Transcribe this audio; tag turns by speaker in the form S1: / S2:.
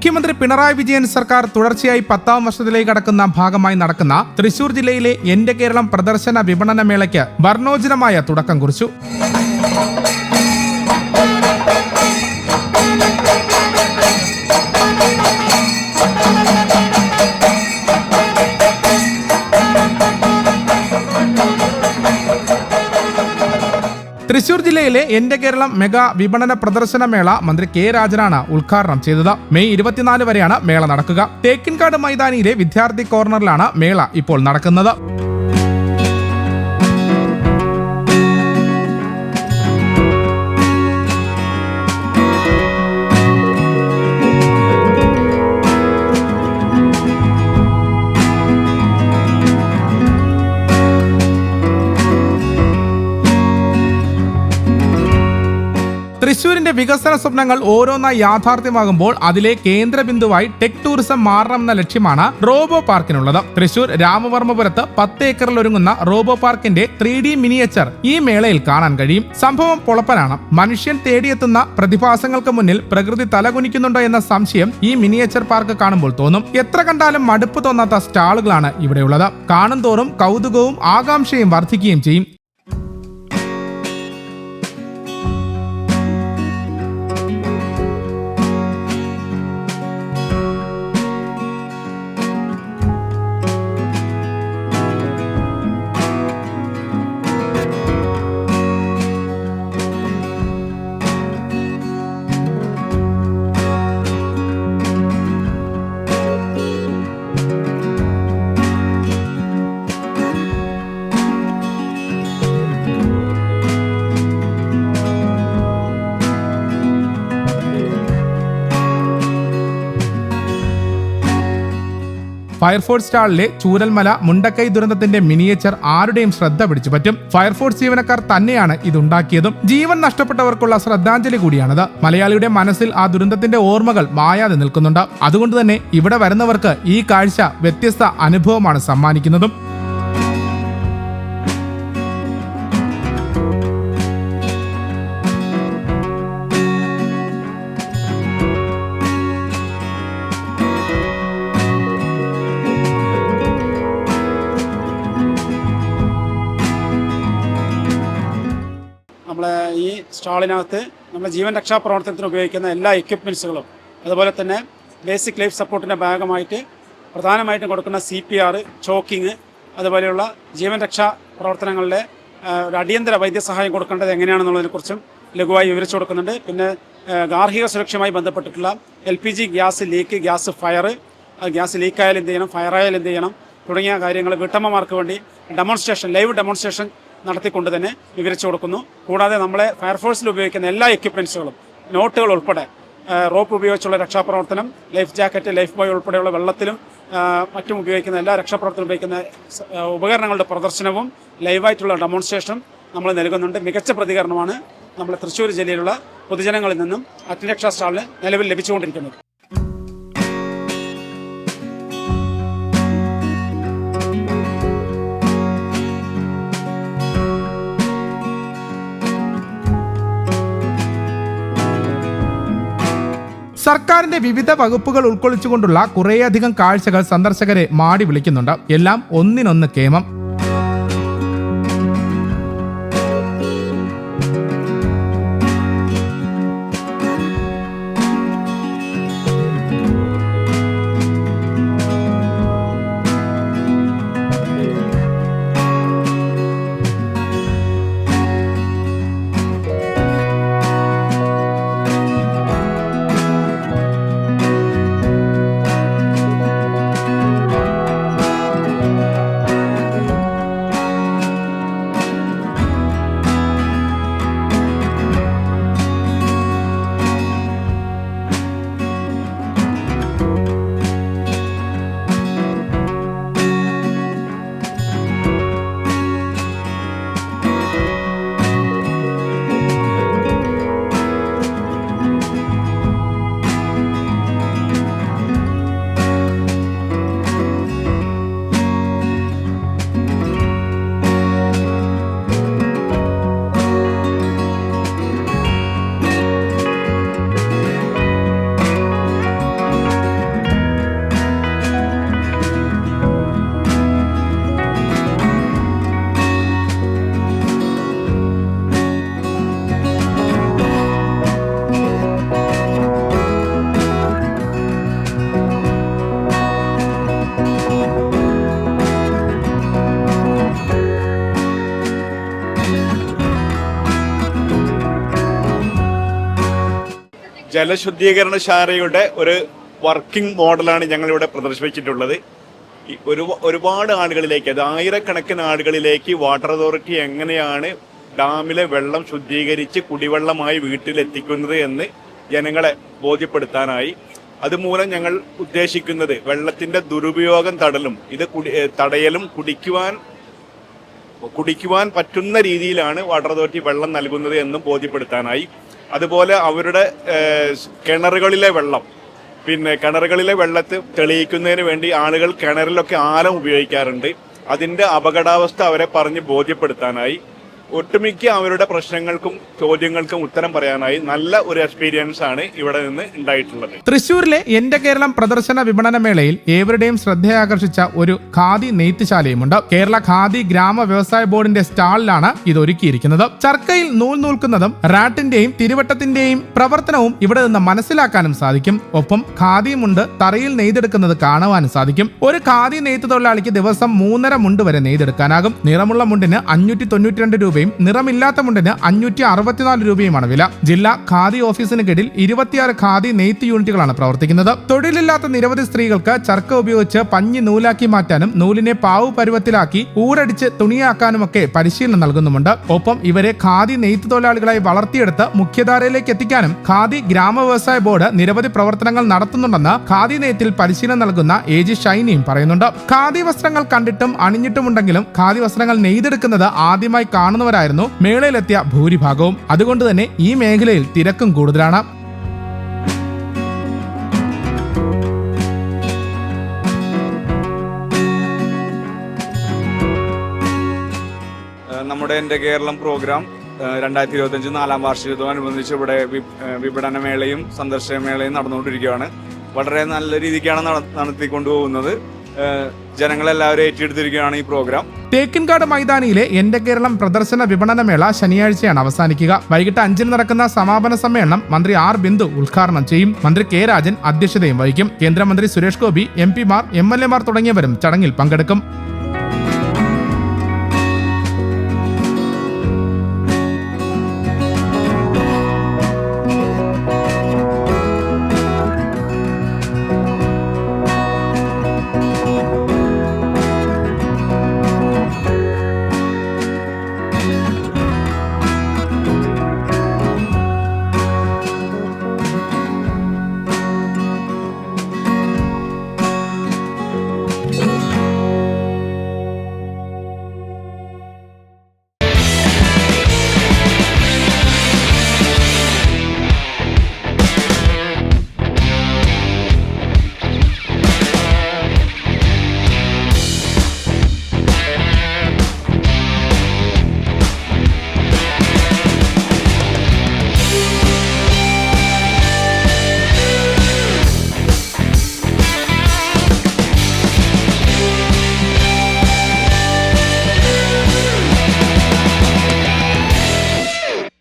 S1: മുഖ്യമന്ത്രി പിണറായി വിജയൻ സർക്കാർ തുടർച്ചയായി 10ാം വർഷത്തിലേക്ക് കടക്കുന്ന ഭാഗമായി നടക്കുന്ന തൃശൂർ ജില്ലയിലെ എന്റെ കേരളം പ്രദർശന വിപണന മേളയ്ക്ക് വർണ്ണോജ്ജലമായ തുടക്കം കുറിച്ചു. തൃശൂർ ജില്ലയിലെ എന്റെ കേരളം മെഗാ വിപണന പ്രദർശന മേള മന്ത്രി കെ രാജനാണ് ഉദ്ഘാടനം ചെയ്തത്. മെയ് 24 വരെയാണ് മേള നടക്കുക. തേക്കിൻകാട് മൈതാനിയിലെ വിദ്യാർത്ഥി കോർണറിലാണ് മേള ഇപ്പോൾ നടക്കുന്നത്. തൃശൂരിന്റെ വികസന സ്വപ്നങ്ങൾ ഓരോന്നായി യാഥാർത്ഥ്യമാകുമ്പോൾ അതിലെ കേന്ദ്ര ബിന്ദുവായി ടെക് ടൂറിസം മാറണമെന്ന ലക്ഷ്യമാണ് റോബോ പാർക്കിനുള്ളത്. തൃശൂർ രാമവർമ്മപുരത്ത് 10 ഏക്കറിൽ ഒരുങ്ങുന്ന റോബോ പാർക്കിന്റെ 3D മിനിയേച്ചർ ഈ മേളയിൽ കാണാൻ കഴിയും. സംഭവം പൊളപ്പനാണ്. മനുഷ്യൻ തേടിയെത്തുന്ന പ്രതിഭാസങ്ങൾക്ക് മുന്നിൽ പ്രകൃതി തലകുനിക്കുന്നുണ്ടോ എന്ന സംശയം ഈ മിനിയേച്ചർ പാർക്ക് കാണുമ്പോൾ തോന്നും. എത്ര കണ്ടാലും മടുപ്പ് തോന്നാത്ത സ്റ്റാളുകളാണ് ഇവിടെയുള്ളത്. കാണും തോറും കൗതുകവും ആകാംക്ഷയും വർദ്ധിക്കുകയും ചെയ്യും. ഫയർഫോഴ്സ് സ്റ്റാളിലെ ചൂരൽമല മുണ്ടക്കൈ ദുരന്തത്തിന്റെ മിനിയേച്ചർ ആരുടെയും ശ്രദ്ധ പിടിച്ചു പറ്റും. ഫയർഫോഴ്സ് ജീവനക്കാർ തന്നെയാണ് ഇതുണ്ടാക്കിയതും. ജീവൻ നഷ്ടപ്പെട്ടവർക്കുള്ള ശ്രദ്ധാഞ്ജലി കൂടിയാണിത്. മലയാളിയുടെ മനസ്സിൽ ആ ദുരന്തത്തിന്റെ ഓർമ്മകൾ മായാതെ നിൽക്കുന്നുണ്ട്. അതുകൊണ്ട് തന്നെ ഇവിടെ വരുന്നവർക്ക് ഈ കാഴ്ച വ്യത്യസ്ത അനുഭവമാണ് സമ്മാനിക്കുന്നതും.
S2: നമ്മളെ ഈ സ്റ്റാളിനകത്ത് നമ്മൾ ജീവൻ രക്ഷാ പ്രവർത്തനത്തിന് ഉപയോഗിക്കുന്ന എല്ലാ എക്യുപ്മെൻറ്റ്സുകളും അതുപോലെ തന്നെ ബേസിക് ലൈഫ് സപ്പോർട്ടിൻ്റെ ഭാഗമായിട്ട് പ്രധാനമായിട്ടും കൊടുക്കുന്ന CPR, ചോക്കിങ് അതുപോലെയുള്ള ജീവൻ രക്ഷാ പ്രവർത്തനങ്ങളിലെ ഒരു അടിയന്തര വൈദ്യസഹായം കൊടുക്കേണ്ടത് എങ്ങനെയാണെന്നുള്ളതിനെക്കുറിച്ചും ലഘുവായി വിവരിച്ചു കൊടുക്കുന്നുണ്ട്. പിന്നെ ഗാർഹിക സുരക്ഷയുമായി ബന്ധപ്പെട്ടിട്ടുള്ള LPG gas leak, gas fire, gas ലീക്കായാൽ എന്ത് ചെയ്യണം, ഫയറായാൽ എന്ത് ചെയ്യണം തുടങ്ങിയ കാര്യങ്ങൾ വീട്ടമ്മമാർക്ക് വേണ്ടി ലൈവ് ഡെമോൺസ്ട്രേഷൻ നടത്തിക്കൊണ്ട് തന്നെ വിവരിച്ചു കൊടുക്കുന്നു. കൂടാതെ നമ്മളെ ഫയർഫോഴ്സിൽ ഉപയോഗിക്കുന്ന എല്ലാ എക്യുപ്മെൻറ്റ്സുകളും നോട്ടുകൾ ഉൾപ്പെടെ റോപ്പ് ഉപയോഗിച്ചുള്ള രക്ഷാപ്രവർത്തനം, ലൈഫ് ജാക്കറ്റ്, ലൈഫ് ബോയ് ഉൾപ്പെടെയുള്ള വെള്ളത്തിലും മറ്റും ഉപയോഗിക്കുന്ന എല്ലാ രക്ഷാപ്രവർത്തനം ഉപയോഗിക്കുന്ന ഉപകരണങ്ങളുടെ പ്രദർശനവും ലൈവായിട്ടുള്ള ഡെമോൺസ്ട്രേഷനും നമ്മൾ നൽകുന്നുണ്ട്. മികച്ച പ്രതികരണമാണ് നമ്മൾ തൃശ്ശൂർ ജില്ലയിലുള്ള പൊതുജനങ്ങളിൽ നിന്നും അഗ്നിരക്ഷാ സ്റ്റാളിന് നിലവിൽ ലഭിച്ചുകൊണ്ടിരിക്കുന്നത്.
S1: സർക്കാരിന്റെ വിവിധ വകുപ്പുകൾ ഉൾക്കൊള്ളിച്ചുകൊണ്ടുള്ള കുറേയധികം കാഴ്ചകൾ സന്ദർശകരെ മാടി വിളിക്കുന്നുണ്ട്. എല്ലാം ഒന്നിനൊന്ന് കേമം.
S3: ജലശുദ്ധീകരണശാലയുടെ ഒരു വർക്കിംഗ് മോഡലാണ് ഞങ്ങളിവിടെ പ്രദർശിപ്പിച്ചിട്ടുള്ളത്. ഒരുപാട് ആളുകളിലേക്ക്, അത് ആയിരക്കണക്കിന് ആളുകളിലേക്ക് വാട്ടർ അതോറിറ്റി എങ്ങനെയാണ് ഡാമിലെ വെള്ളം ശുദ്ധീകരിച്ച് കുടിവെള്ളമായി വീട്ടിലെത്തിക്കുന്നത് എന്ന് ജനങ്ങളെ ബോധ്യപ്പെടുത്താനായി, അതുമൂലം ഞങ്ങൾ ഉദ്ദേശിക്കുന്നത് വെള്ളത്തിന്റെ ദുരുപയോഗം തടയലും കുടിക്കുവാൻ പറ്റുന്ന രീതിയിലാണ് വാട്ടർ അതോറിറ്റി വെള്ളം നൽകുന്നത് എന്നും ബോധ്യപ്പെടുത്താനായി, അതുപോലെ അവരുടെ കിണറുകളിലെ വെള്ളത്തെ തെളിയിക്കുന്നതിന് വേണ്ടി ആളുകൾ കിണറിലൊക്കെ ആലം ഉപയോഗിക്കാറുണ്ട്. അതിൻ്റെ അപകടാവസ്ഥ അവരെ പറഞ്ഞ് ബോധ്യപ്പെടുത്താനായി, ഒട്ടുമിക്ക അവരുടെ പ്രശ്നങ്ങൾക്കും ചോദ്യങ്ങൾക്കും ഉത്തരം പറയാനായി നല്ല ഒരു എക്സ്പീരിയൻസ് ആണ് ഇവിടെ നിന്ന് ഉണ്ടായിട്ടുള്ളത്.
S1: തൃശൂരിലെ എന്റെ കേരളം പ്രദർശന വിപണന മേളയിൽ ഏവരുടെയും ശ്രദ്ധയാകർഷിച്ച ഒരു ഖാദി നെയ്ത്തുശാലയുമുണ്ട്. കേരള ഖാദി ഗ്രാമ വ്യവസായ ബോർഡിന്റെ സ്റ്റാളിലാണ് ഇത് ഒരുക്കിയിരിക്കുന്നത്. ചർക്കയിൽ നൂൽ നൂൽക്കുന്നതും റാട്ടിന്റെയും തിരുവട്ടത്തിന്റെയും പ്രവർത്തനവും ഇവിടെ നിന്ന് മനസ്സിലാക്കാനും സാധിക്കും. ഒപ്പം ഖാദി മുണ്ട് തറയിൽ നെയ്തെടുക്കുന്നത് കാണുവാനും സാധിക്കും. ഒരു ഖാദി നെയ്ത്ത് തൊഴിലാളിക്ക് ദിവസം 3.5 മുണ്ട് വരെ നെയ്തെടുക്കാനാകും. നിറമുള്ള മുണ്ടിന് 592 രൂപയും നിറമില്ലാത്ത മുണ്ടിന് 564 രൂപയുമാണ് വില. ജില്ലാ ഖാദി ഓഫീസിന് കീഴിൽ 26 ഖാദി നെയ്ത്ത് യൂണിറ്റുകളാണ് പ്രവർത്തിക്കുന്നത്. തൊഴിലില്ലാത്ത നിരവധി സ്ത്രീകൾക്ക് ചർക്ക ഉപയോഗിച്ച് പഞ്ഞി നൂലാക്കി മാറ്റാനും നൂലിനെ പാവു പരുവത്തിലാക്കി ഊരടിച്ച് തുണിയാക്കാനുമൊക്കെ പരിശീലനം നൽകുന്നുമുണ്ട്. ഒപ്പം ഇവരെ ഖാദി നെയ്ത്ത് തൊഴിലാളികളായി വളർത്തിയെടുത്ത് മുഖ്യധാരയിലേക്ക് എത്തിക്കാനും ഖാദി ഗ്രാമ വ്യവസായ ബോർഡ് നിരവധി പ്രവർത്തനങ്ങൾ നടത്തുന്നുണ്ടെന്ന് ഖാദി നെയ്ത്തിൽ പരിശീലനം നൽകുന്ന AG ഷൈനിയും പറയുന്നുണ്ട്. ഖാദി വസ്ത്രങ്ങൾ കണ്ടിട്ടും അണിഞ്ഞിട്ടുമുണ്ടെങ്കിലും ഖാദി വസ്ത്രങ്ങൾ നെയ്തെടുക്കുന്നത് ആദ്യമായി കാണുന്നവരായിരുന്നു മേളയിലെത്തിയ ഭൂരിഭാഗവും. അതുകൊണ്ട് തന്നെ ഈ മേഖലയിൽ തിരക്കും കൂടുതലാണ്.
S4: നമ്മുടെ എൻ്റെ കേരളം പ്രോഗ്രാം 2025 4ാം വാർഷികത്തോടനുബന്ധിച്ച് ഇവിടെ വിപണനമേളയും സന്ദർശനമേളയും നടന്നുകൊണ്ടിരിക്കുകയാണ്. വളരെ നല്ല രീതിക്കാണ് നടത്തിക്കൊണ്ടുപോകുന്നത്. ജനങ്ങളെല്ലാവരും ഏറ്റെടുത്തിരിക്കുകയാണ് ഈ പ്രോഗ്രാം.
S1: തേക്കിൻകാട് മൈതാനിയിലെ എന്റെ കേരളം പ്രദർശന വിപണന മേള ശനിയാഴ്ചയാണ് അവസാനിക്കുക. വൈകിട്ട് 5-ന് നടക്കുന്ന സമാപന സമ്മേളനം മന്ത്രി R. ബിന്ദു ഉദ്ഘാടനം ചെയ്യും. മന്ത്രി K. രാജൻ അധ്യക്ഷതയും വഹിക്കും. കേന്ദ്രമന്ത്രി സുരേഷ് ഗോപി, MP മാർ, MLA മാർ തുടങ്ങിയവരും ചടങ്ങിൽ പങ്കെടുക്കും.